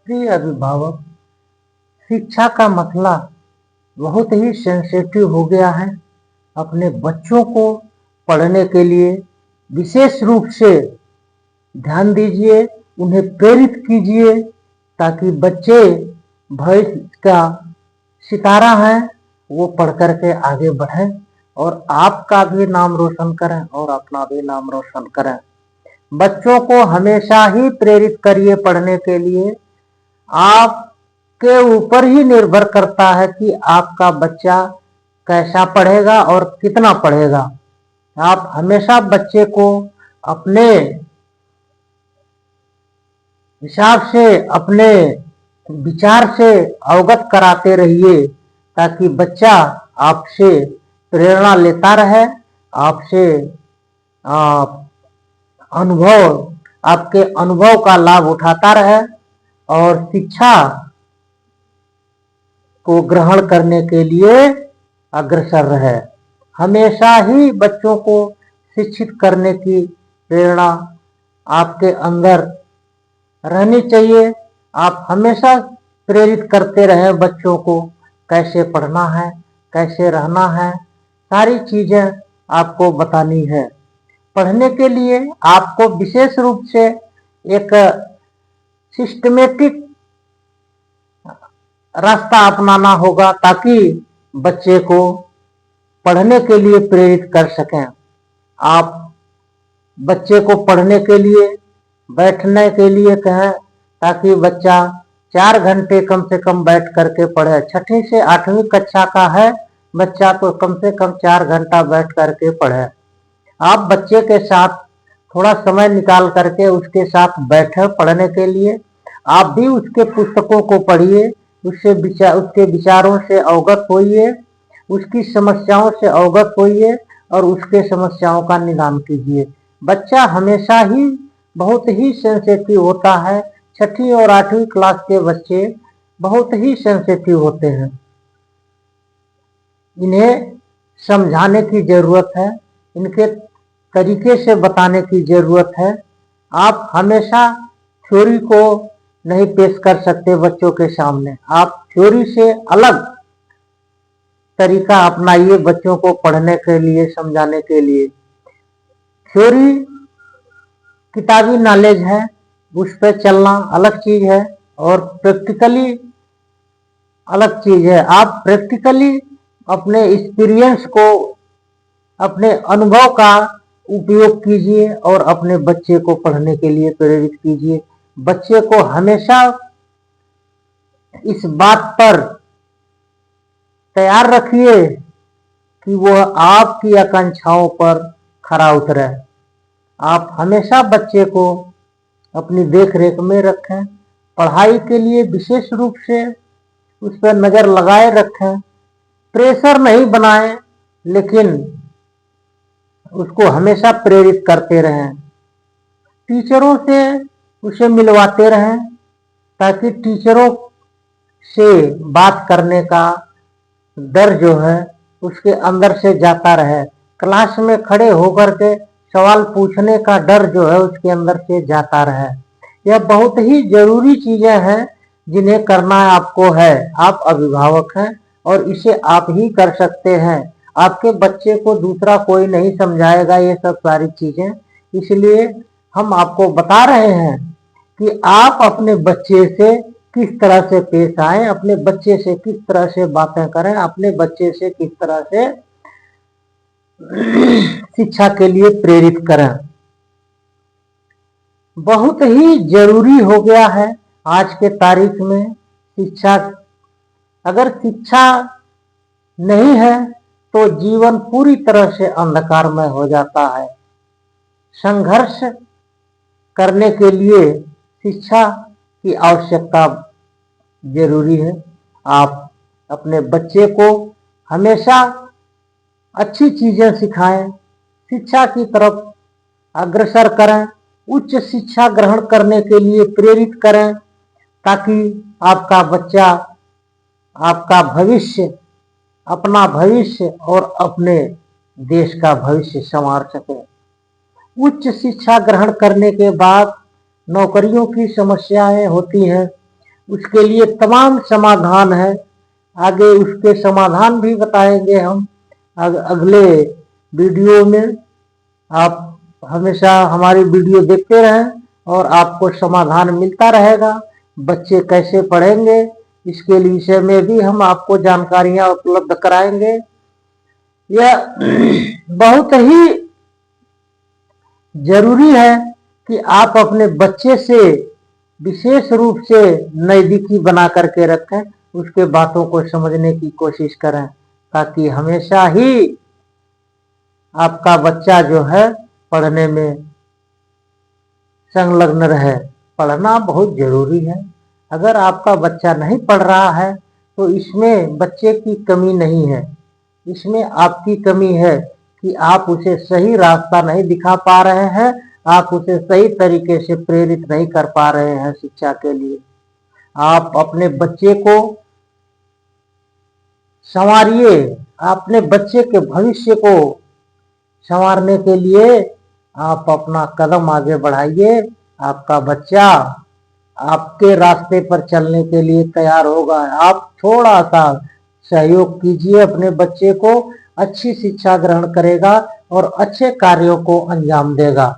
प्रिय अभिभावक, शिक्षा का मसला बहुत ही सेंसिटिव हो गया है। अपने बच्चों को पढ़ने के लिए विशेष रूप से ध्यान दीजिए, उन्हें प्रेरित कीजिए ताकि बच्चे भविष्य का सितारा हैं, वो पढ़ कर के आगे बढ़ें और आपका भी नाम रोशन करें और अपना भी नाम रोशन करें। बच्चों को हमेशा ही प्रेरित करिए पढ़ने के लिए। आपके ऊपर ही निर्भर करता है कि आपका बच्चा कैसा पढ़ेगा और कितना पढ़ेगा। आप हमेशा बच्चे को अपने हिसाब से, अपने विचार से अवगत कराते रहिए ताकि बच्चा आपसे प्रेरणा लेता रहे, आपसे आपके अनुभव का लाभ उठाता रहे और शिक्षा को ग्रहण करने के लिए अग्रसर रहे। हमेशा ही बच्चों को शिक्षित करने की प्रेरणा आपके अंदर रहनी चाहिए। आप हमेशा प्रेरित करते रहें बच्चों को, कैसे पढ़ना है, कैसे रहना है, सारी चीजें आपको बतानी है। पढ़ने के लिए आपको विशेष रूप से एक सिस्टमेटिक रास्ता अपनाना होगा ताकि बच्चे को पढ़ने के लिए प्रेरित कर सकें। आप बच्चे को पढ़ने के लिए, बैठने के लिए कहें ताकि बच्चा 4 घंटे कम से कम बैठ करके पढ़े। 6ठी से 8वीं कक्षा का है बच्चा तो कम से कम 4 घंटा बैठ करके पढ़े। आप बच्चे के साथ थोड़ा समय निकाल करके उसके साथ बैठे पढ़ने के लिए। आप भी उसके पुस्तकों को पढ़िए, उसके विचारों से अवगत होइए, उसकी समस्याओं से अवगत होइए और उसके समस्याओं का निदान कीजिए। बच्चा हमेशा ही बहुत ही सेंसिटिव होता है। 6ठी और 8वीं क्लास के बच्चे बहुत ही सेंसिटिव होते हैं। इन्हें समझाने की जरूरत है, इनके तरीके से बताने की जरूरत है। आप हमेशा थ्योरी को नहीं पेश कर सकते बच्चों के सामने। आप थ्योरी से अलग तरीका अपनाइए बच्चों को पढ़ने के लिए, समझाने के लिए। थ्योरी किताबी नॉलेज है, उस पर चलना अलग चीज है और प्रैक्टिकली अलग चीज है। आप प्रैक्टिकली अपने एक्सपीरियंस को, अपने अनुभव का उपयोग कीजिए और अपने बच्चे को पढ़ने के लिए प्रेरित कीजिए। बच्चे को हमेशा इस बात पर तैयार रखिए कि वह आपकी आकांक्षाओं पर खरा उतरे। आप हमेशा बच्चे को अपनी देख रेख में रखें, पढ़ाई के लिए विशेष रूप से उस पर नजर लगाए रखें। प्रेशर नहीं बनाएं, लेकिन उसको हमेशा प्रेरित करते रहें। टीचरों से उसे मिलवाते रहें ताकि टीचरों से बात करने का डर जो है उसके अंदर से जाता रहे। क्लास में खड़े होकर के सवाल पूछने का डर जो है उसके अंदर से जाता रहे। यह बहुत ही जरूरी चीजें हैं जिन्हें करना आपको है। आप अभिभावक हैं और इसे आप ही कर सकते हैं। आपके बच्चे को दूसरा कोई नहीं समझाएगा ये सब सारी चीजें। इसलिए हम आपको बता रहे हैं कि आप अपने बच्चे से किस तरह से पेश आए, अपने बच्चे से किस तरह से बातें करें, अपने बच्चे से किस तरह से शिक्षा के लिए प्रेरित करें। बहुत ही जरूरी हो गया है आज के तारीख में शिक्षा। अगर शिक्षा नहीं है तो जीवन पूरी तरह से अंधकारमय हो जाता है। संघर्ष करने के लिए शिक्षा की आवश्यकता जरूरी है। आप अपने बच्चे को हमेशा अच्छी चीजें सिखाएं, शिक्षा की तरफ अग्रसर करें, उच्च शिक्षा ग्रहण करने के लिए प्रेरित करें ताकि आपका बच्चा आपका भविष्य, अपना भविष्य और अपने देश का भविष्य संवार सके। उच्च शिक्षा ग्रहण करने के बाद नौकरियों की समस्याएं होती हैं, उसके लिए तमाम समाधान है। आगे उसके समाधान भी बताएंगे हम अगले वीडियो में। आप हमेशा हमारी वीडियो देखते रहें और आपको समाधान मिलता रहेगा। बच्चे कैसे पढ़ेंगे इसके विषय में भी हम आपको जानकारियां उपलब्ध कराएंगे। यह बहुत ही जरूरी है कि आप अपने बच्चे से विशेष रूप से नजदीकी बना करके रखें, उसके बातों को समझने की कोशिश करें, ताकि हमेशा ही आपका बच्चा जो है पढ़ने में संलग्न रहे। पढ़ना बहुत जरूरी है। अगर आपका बच्चा नहीं पढ़ रहा है तो इसमें बच्चे की कमी नहीं है, इसमें आपकी कमी है कि आप उसे सही रास्ता नहीं दिखा पा रहे हैं, आप उसे सही तरीके से प्रेरित नहीं कर पा रहे हैं शिक्षा के लिए। आप अपने बच्चे को संवारिए, अपने बच्चे के भविष्य को संवारने के लिए आप अपना कदम आगे बढ़ाइए। आपका बच्चा आपके रास्ते पर चलने के लिए तैयार होगा। आप थोड़ा सा सहयोग कीजिए, अपने बच्चे को अच्छी शिक्षा ग्रहण करेगा और अच्छे कार्यों को अंजाम देगा।